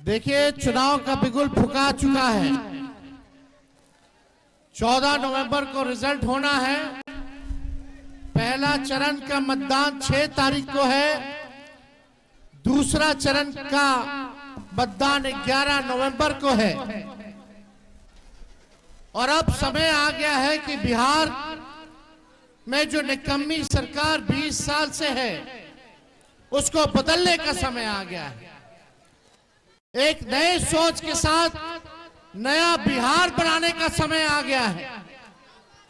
देखिए, चुनाव का बिगुल फुका चुका है। 14 नवंबर को रिजल्ट होना है। पहला चरण का मतदान 6 तारीख को है। दूसरा चरण का मतदान 11 नवंबर को है। और अब समय आ गया है कि बिहार में जो निकम्मी सरकार 20 साल से है, उसको बदलने का समय आ गया है। एक नए सोच के साथ नया बिहार बनाने का समय आ गया है।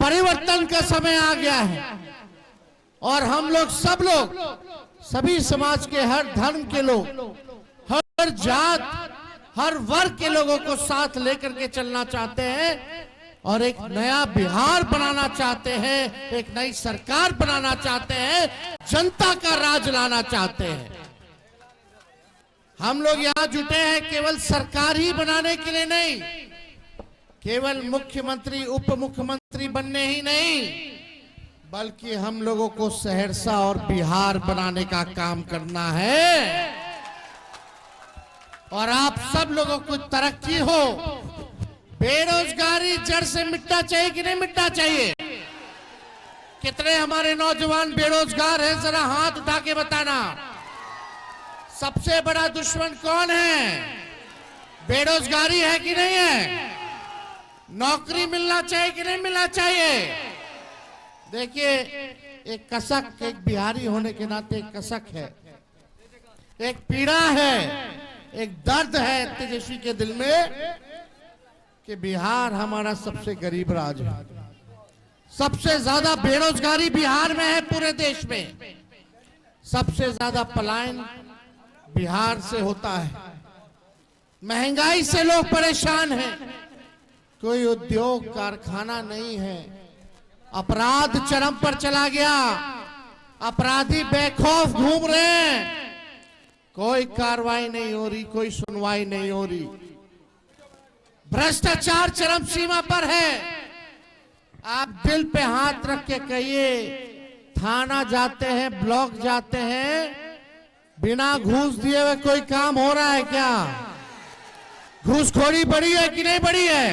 परिवर्तन का समय आ गया है। और हम लोग सब लोग, सभी समाज के, हर धर्म के लोग, हर जात, हर वर्ग के लोगों को साथ लेकर के चलना चाहते हैं और एक नया बिहार बनाना चाहते हैं, एक नई सरकार बनाना चाहते हैं, जनता का राज लाना चाहते हैं। हम लोग यहां जुटे हैं केवल सरकार ही बनाने के लिए नहीं, केवल मुख्यमंत्री उप मुख्यमंत्री बनने ही नहीं, बल्कि हम लोगों को सहरसा और बिहार बनाने का काम करना है। और आप सब लोगों को तरक्की हो। बेरोजगारी जड़ से मिटना चाहिए कि नहीं मिटना चाहिए? कितने हमारे नौजवान बेरोजगार हैं, जरा हाथ उठा के बताना। सबसे बड़ा दुश्मन कौन है? बेरोजगारी है कि नहीं है? नौकरी मिलना चाहिए कि नहीं मिलना चाहिए? देखिए, एक कसक, एक बिहारी होने के नाते एक कसक है, एक पीड़ा है, एक दर्द है तेजस्वी के दिल में कि बिहार हमारा सबसे गरीब राज्य है। सबसे ज्यादा बेरोजगारी बिहार में है पूरे देश में। सबसे ज्यादा पलायन बिहार से होता है। महंगाई से लोग परेशान हैं। कोई उद्योग कारखाना नहीं है। अपराध चरम पर चला गया। अपराधी बेखौफ घूम रहे हैं। कोई कार्रवाई नहीं हो रही, कोई सुनवाई नहीं हो रही। भ्रष्टाचार चरम सीमा पर है। आप दिल पे हाथ रख के कहिए, थाना जाते हैं, ब्लॉक जाते हैं, बिना घूस दिए हुए कोई काम हो रहा है क्या? घूसखोरी बढ़ी है कि नहीं बढ़ी है?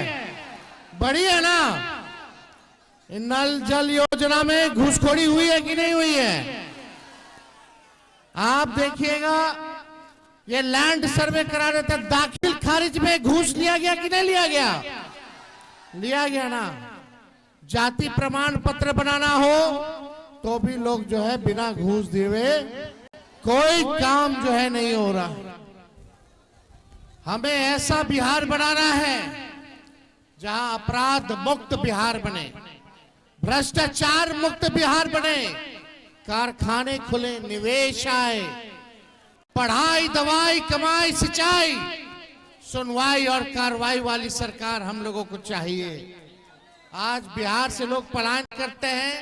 बढ़ी है ना? नल जल योजना में घूसखोरी हुई है कि नहीं हुई है? आप देखिएगा, ये लैंड सर्वे करा रहे थे, दाखिल खारिज में घूस लिया गया कि नहीं लिया गया? लिया गया ना। जाति प्रमाण पत्र बनाना हो तो भी लोग जो है बिना घूस दिए हुए कोई काम जो है नहीं हो रहा। हमें ऐसा बिहार बनाना है जहां अपराध मुक्त बिहार बने, भ्रष्टाचार मुक्त बिहार बने, कारखाने खुले, निवेश आए, पढ़ाई, दवाई, कमाई, सिंचाई, सुनवाई और कार्रवाई वाली सरकार हम लोगों को चाहिए। आज बिहार से लोग पलायन करते हैं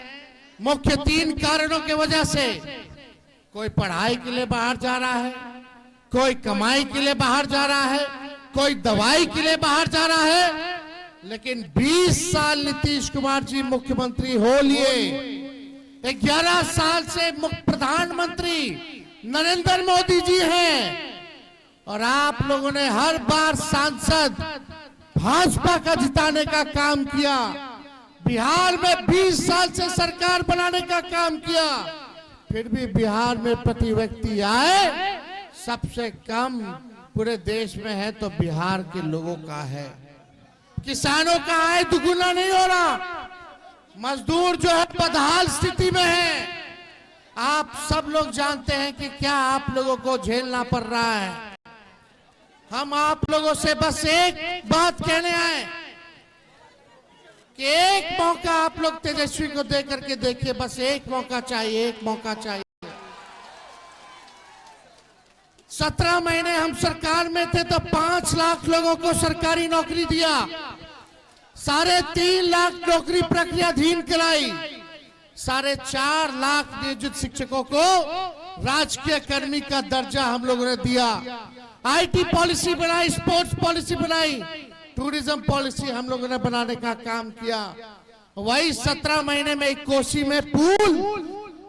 मुख्य 3 कारणों की वजह से। कोई पढ़ाई के लिए बाहर जा रहा है, कोई कमाई के लिए बाहर जा रहा है, कोई दवाई के लिए बाहर जा रहा है। लेकिन 20 साल नीतीश कुमार जी मुख्यमंत्री हो लिए, 11 साल से प्रधानमंत्री नरेंद्र मोदी जी हैं, और आप लोगों ने हर बार सांसद भाजपा का जिताने का काम किया। बिहार में 20 साल से सरकार बनाने का काम किया। फिर भी बिहार में प्रति व्यक्ति आय सबसे कम पूरे देश में है तो बिहार के लोगों का है। किसानों का आय दुगुना नहीं हो रहा। मजदूर जो है बदहाल स्थिति में है। आप सब लोग जानते हैं कि क्या आप लोगों को झेलना पड़ रहा है। हम आप लोगों से बस एक बात कहने आए कि एक मौका आप लोग तेजस्वी को दे करके देखिए। बस एक मौका चाहिए, एक मौका चाहिए। 17 महीने हम सरकार में थे तो 5 लाख लोगों को सरकारी नौकरी दिया। 3.5 लाख नौकरी प्रक्रियाधीन कराई। 4.5 लाख नियोजित शिक्षकों को राजकीय कर्मी का दर्जा हम लोगों ने दिया। आईटी पॉलिसी बनाई, स्पोर्ट्स पॉलिसी बनाई, टूरिज्म पॉलिसी हम लोगों ने बनाने का काम किया। वही 17 महीने में एक कोसी में पुल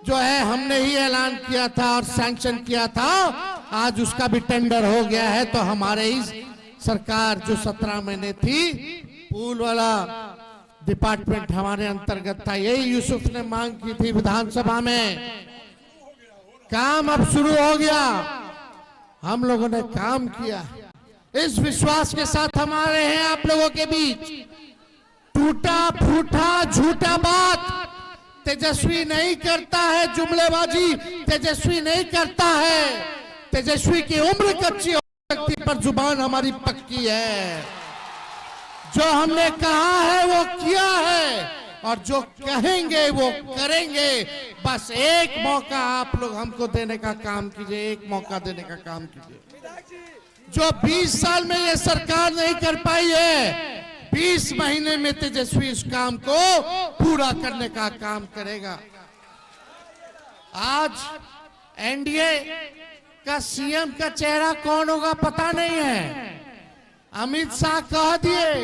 जो है हमने ही ऐलान किया था और सैंक्शन किया था। आज उसका भी टेंडर हो गया है। तो हमारे ही सरकार जो 17 महीने थी, पूल वाला डिपार्टमेंट हमारे अंतर्गत था, यही यूसुफ ने मांग की थी विधानसभा में। काम अब शुरू हो गया, हम लोगों ने काम किया। इस विश्वास के साथ हमारे हैं आप लोगों के बीच। टूटा फूटा झूठा बात तेजस्वी नहीं करता है, जुमलेबाजी तेजस्वी नहीं करता है। तेजस्वी की उम्र कच्ची हो सकती पर जुबान हमारी पक्की है। जो हमने कहा है वो किया है और जो कहेंगे वो करेंगे। बस एक मौका आप लोग हमको देने का काम कीजिए, एक मौका देने का काम कीजिए। जो 20 साल में ये सरकार नहीं कर पाई है, 20 महीने में तेजस्वी इस काम को पूरा करने का काम करेगा। आज एनडीए का सीएम का चेहरा कौन होगा पता नहीं है। अमित शाह कह दिए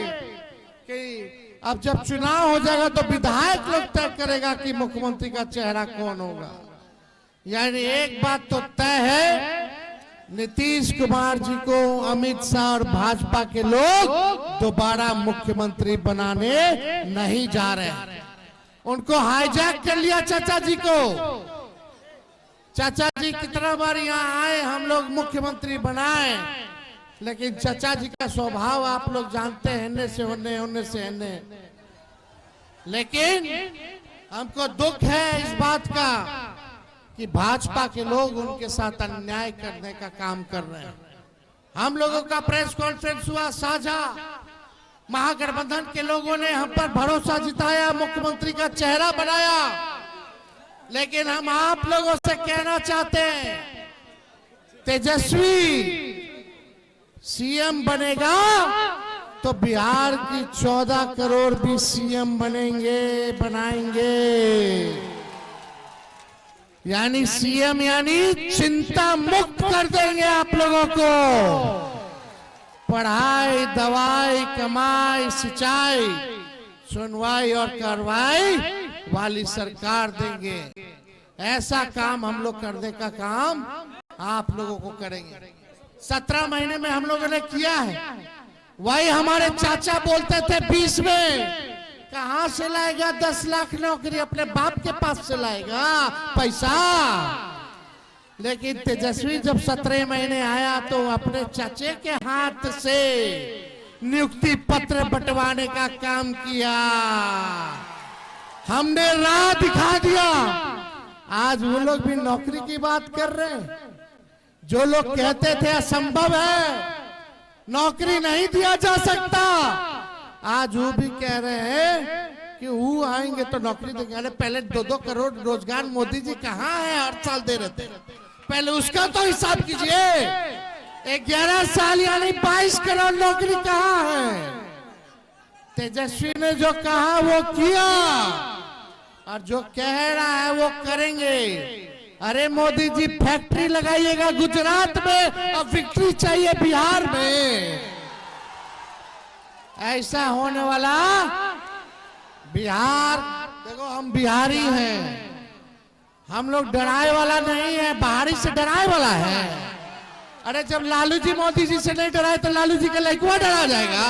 कि अब जब चुनाव हो जाएगा तो विधायक लोग तय करेगा कि मुख्यमंत्री का चेहरा कौन होगा। यानी एक बात तो तय है, नीतीश कुमार जी को अमित शाह और भाजपा के लोग दोबारा मुख्यमंत्री बनाने नहीं जा रहे। उनको हाईजैक कर लिया चाचा जी को। चाचा जी कितना बार यहाँ आए, हम लोग मुख्यमंत्री बनाए, लेकिन चाचा जी का स्वभाव आप लोग जानते हैं, होने से होने, होने से होने। लेकिन हमको दुख है इस बात का कि भाजपा के लोग उनके साथ अन्याय करने का काम कर रहे हैं। हम लोगों का प्रेस कॉन्फ्रेंस हुआ साझा, महागठबंधन के लोगों ने हम पर भरोसा जिताया, मुख्यमंत्री का चेहरा बनाया। लेकिन हम आप लोगों से कहना चाहते हैं, तेजस्वी सीएम बनेगा तो बिहार की 14 करोड़ भी सीएम बनाएंगे। यानी सीएम यानी चिंता मुक्त कर देंगे आप लोगों को। पढ़ाई, दवाई, कमाई, सिंचाई, सुनवाई और कार्रवाई वाली सरकार देंगे। ऐसा काम हम लोग करने का काम आप लोगों को करेंगे। 17 महीने में हम लोगों ने किया है। वही हमारे चाचा बोलते थे 20 में, कहां से लाएगा 10 लाख नौकरी, अपने बाप के पास से लाएगा पैसा। लेकिन तेजस्वी जब 17 महीने आया तो अपने चाचे के हाथ से नियुक्ति पत्र बंटवाने का काम किया। हमने राह दिखा दिया। आज वो लोग भी नौकरी की बात कर रहे हैं। जो लोग कहते थे असंभव है, नौकरी नहीं दिया जा सकता, आज वो भी कह रहे हैं कि वो आएंगे तो नौकरी देंगे। अरे पहले 2-2 करोड़ रोजगार मोदी जी कहाँ है, हर साल दे रहे थे, पहले उसका तो हिसाब कीजिए। 11 साल यानी 22 करोड़ नौकरी कहाँ है। तेजस्वी ने जो कहा वो किया और जो कह रहा है वो करेंगे। अरे मोदी जी फैक्ट्री लगाइएगा गुजरात में और विक्ट्री चाहिए बिहार में। ऐसा होने वाला बिहार, देखो हम बिहारी हैं, हम लोग डराए वाला नहीं है, बाहरी से डराए वाला है। अरे जब लालू जी मोदी जी से नहीं डराए तो लालू जी का लड़का डरा जाएगा।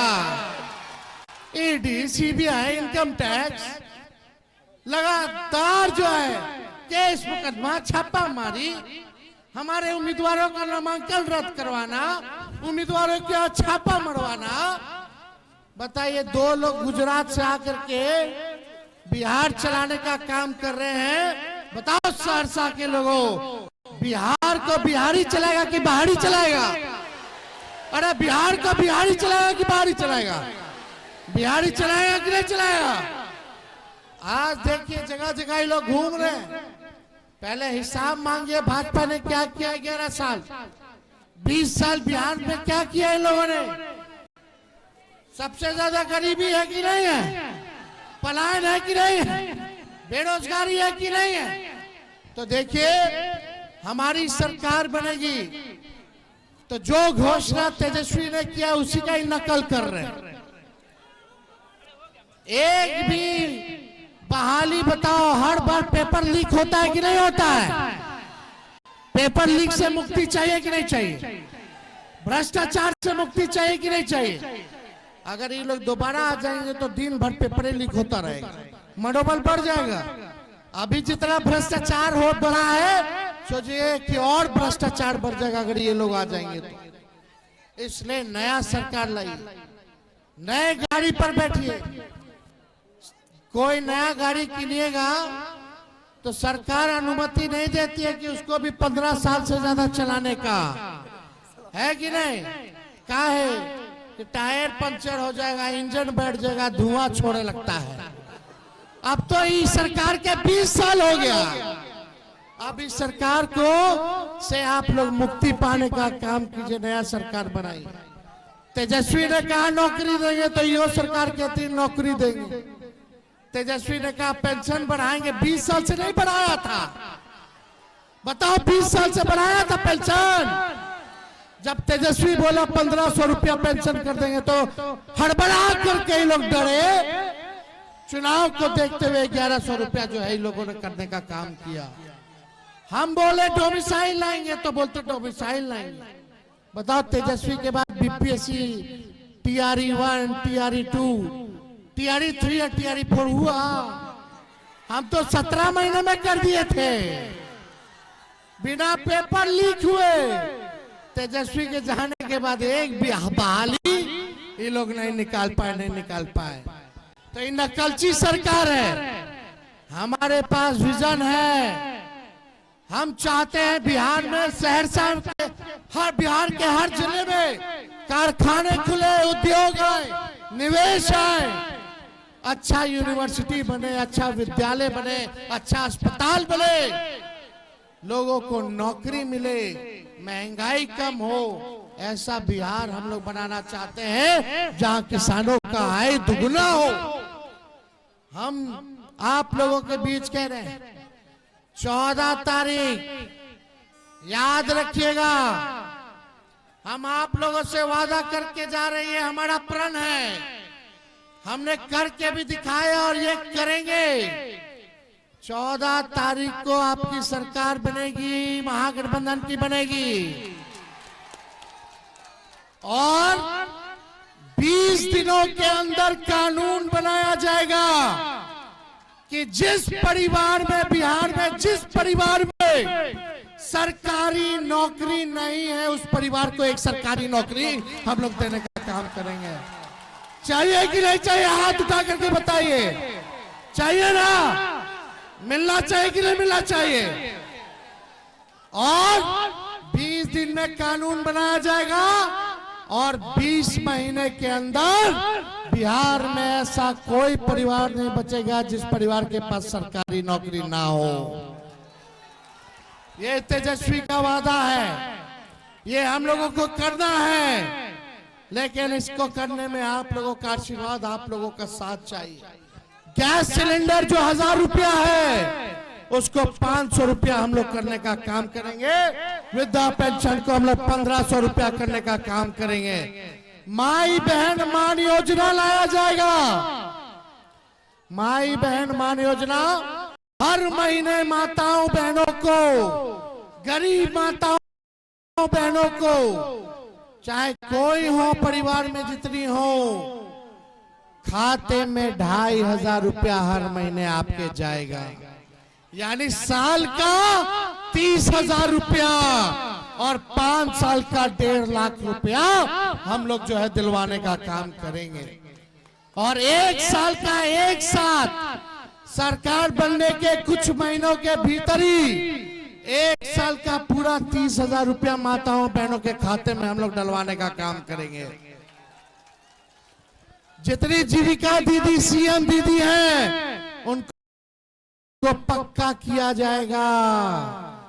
ईडी, सीबीआई, इनकम टैक्स लगातार जो है केस मुकदमा, छापा मारी, हमारे उम्मीदवारों का नामांकन रद्द करवाना, उम्मीदवारों के छापा मरवाना। बताइए, 2 लोग गुजरात से आकर के बिहार चलाने का काम कर रहे हैं। बताओ सहरसा के लोगों, बिहार को बिहारी चलाएगा कि बाहरी चलाएगा? अरे बिहार को बिहारी चलाएगा कि बाहरी चलाएगा? बिहारी चलाएगा कि नहीं चलाएगा? आज देखिए जगह जगह ये लोग घूम रहे हैं। पहले हिसाब मांगिए, भाजपा ने क्या किया 11 साल, 20 साल बिहार में क्या किया इन लोगों ने? सबसे ज्यादा गरीबी है कि नहीं है? पलायन है कि नहीं है? बेरोजगारी है कि नहीं है? तो देखिए, हमारी सरकार बनेगी तो जो घोषणा तेजस्वी ने किया उसी का ही नकल कर रहे हैं। एक भी बहाली बताओ, हर बार पेपर लीक होता है कि नहीं होता है? पेपर लीक से मुक्ति चाहिए कि नहीं चाहिए? भ्रष्टाचार से मुक्ति चाहिए कि नहीं चाहिए? अगर ये लोग दोबारा आ जाएंगे तो दिन भर पेपर लीक होता रहेगा, मनोबल बढ़ जाएगा। अभी जितना भ्रष्टाचार हो बढ़ा है, सोचिए कि और भ्रष्टाचार बढ़ जाएगा अगर ये लोग आ जाएंगे तो। इसलिए नया सरकार लाइए, नए गाड़ी पर बैठिए। कोई नया गाड़ी किनिएगा तो सरकार अनुमति नहीं देती है कि उसको भी 15 साल से ज्यादा चलाने का, है कि नहीं? क्या है कि टायर पंचर हो जाएगा, इंजन बैठ जाएगा, धुआं छोड़ने लगता है। अब तो इस सरकार के 20 साल हो गया। अब इस सरकार को से आप लोग मुक्ति पाने का काम कीजिए, नया सरकार बनाइए। तेजस्वी ने कहा नौकरी देंगे तो यो सरकार कहती नौकरी देंगे। तेजस्वी ने कहा पेंशन बढ़ाएंगे, 20 साल से नहीं बढ़ाया था। बताओ 20 साल से बढ़ाया था पेंशन? जब तेजस्वी बोला 1500 रुपया पेंशन कर देंगे तो हड़बड़ा करके ये लोग डरे। चुनाव को देखते हुए 1100 रुपया जो है इन लोगों ने करने का काम किया। हम बोले डोमिसाइल लाएंगे तो बोलते डोमिसाइल लाएंगे। बताओ तेजस्वी के बाद बीपीएससी टीआरई 1, टीआरई 2, टीआरई 3 या टीआरई 4 हुआ। हम तो 17 महीने में कर दिए थे, बिना पेपर लीक हुए। तेजस्वी के जाने के बाद एक भी बहाली ये लोग नहीं निकाल पाए। तो ये नकलची सरकार है। हमारे पास विजन है। हम चाहते हैं बिहार में, सहरसा के बिहार के हर जिले में कारखाने खुले, उद्योग आए, निवेश आए, अच्छा यूनिवर्सिटी बने, अच्छा विद्यालय बने, अच्छा अस्पताल बने, लोगों को नौकरी मिले, महंगाई कम हो। ऐसा बिहार हम लोग बनाना चाहते हैं जहां किसानों का आय दुगुना हो। हम आप लोगों के बीच कह रहे हैं 14 तारीख याद रखिएगा। हम आप लोगों से वादा करके जा रहे हैं, हमारा प्रण है, हमने करके भी दिखाया और ये करेंगे। 14 तारीख को आपकी सरकार बनेगी, महागठबंधन की बनेगी, और 20 दिनों के अंदर कानून बनाया जाएगा कि जिस परिवार में, बिहार में जिस परिवार में सरकारी नौकरी नहीं है, उस परिवार को एक सरकारी नौकरी हम लोग देने का काम करेंगे। चाहिए कि नहीं चाहिए? हाथ उठा करके बताइए। चाहिए ना? मिलना चाहिए कि नहीं मिलना चाहिए? और 20 दिन में कानून बनाया जाएगा और 20 महीने के अंदर बिहार में ऐसा कोई परिवार नहीं बचेगा जिस परिवार के पास सरकारी नौकरी ना हो। ये तेजस्वी का वादा है, ये हम लोगों को करना है, लेकिन इसको करने में आप लोगों का आशीर्वाद, आप लोगों का साथ चाहिए। गैस सिलेंडर जो 1000 रुपया है उसको 500 रुपया हम लोग करने का काम करेंगे। वृद्धा पेंशन को हम लोग 1500 रुपया करने का काम करेंगे। माई बहन मान योजना लाया जाएगा। माई बहन मान योजना हर महीने माताओं बहनों को, गरीब माताओं बहनों को, चाहे कोई हो परिवार में जितनी हो, खाते में 2500 रुपया हर महीने आपके जाएगा। यानी साल का 30,000 रुपया और 5 साल का 1.5 लाख रुपया हम लोग जो है दिलवाने का काम करेंगे। और 1 साल का एक साथ सरकार बनने के कुछ महीनों के भीतर ही 1 साल का पूरा 30,000 रुपया माताओं बहनों के खाते में हम लोग डलवाने का काम करेंगे। जितनी जीविका दीदी, सीएम दीदी हैं, उनको पक्का किया जाएगा,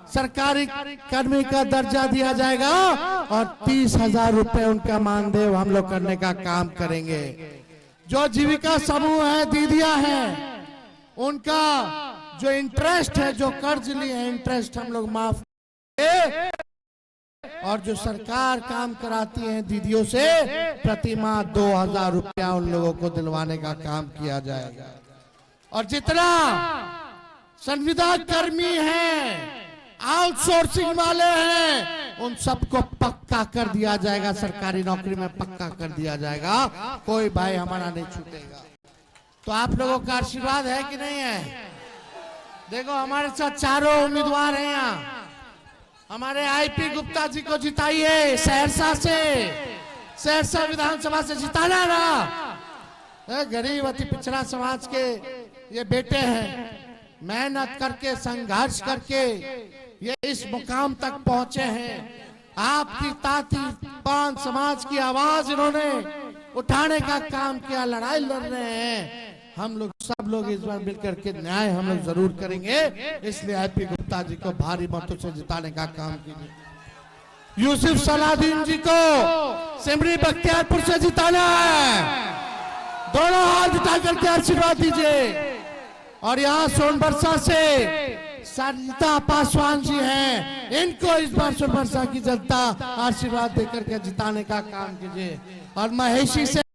सरकारी कर्मी का दर्जा दिया जाएगा और 30,000 रुपए उनका मानदेय हम लोग करने का काम करेंगे। जो जीविका समूह है, दीदियां हैं, उनका जो इंटरेस्ट है, जो कर्ज लिए हैं, इंटरेस्ट हम लोग माफ करेंगे। और जो सरकार काम कराती है दीदियों से, प्रति माह 2000 रुपया उन लोगों को दिलवाने का काम किया जाएगा। और जितना संविदा कर्मी है, आउटसोर्सिंग वाले हैं, उन सबको पक्का कर दिया जाएगा, सरकारी नौकरी में पक्का कर दिया जाएगा, कोई भाई हमारा नहीं छूटेगा। तो आप लोगों का आशीर्वाद है कि नहीं है? देखो हमारे साथ चारों उम्मीदवार हैं यहाँ। हमारे आईपी गुप्ता जी को जिताइए सहरसा से, सहरसा विधानसभा से जिताना ना। गरीब अति पिछड़ा समाज के ये बेटे हैं, मेहनत करके संघर्ष करके ये इस मुकाम तक पहुंचे हैं। आपकी ताती पान समाज की आवाज इन्होंने उठाने का काम किया, लड़ाई लड़ रहे हैं। हम लोग सब लोग इस बार मिलकर के न्याय हम लोग जरूर करेंगे, इसलिए आईपी गुप्ता जी को भारी मतों से जिताने का काम कीजिए। यूसुफ सलाउद्दीन जी को सिमरी बख्तियारपुर से जिताना है, दोनों हाथ उठा करके आशीर्वाद दीजिए। और यहाँ सोनबरसा से सरिता पासवान जी हैं, इनको इस बार सोनबरसा की जनता आशीर्वाद देकर के जिताने का काम कीजिए। और महेशी से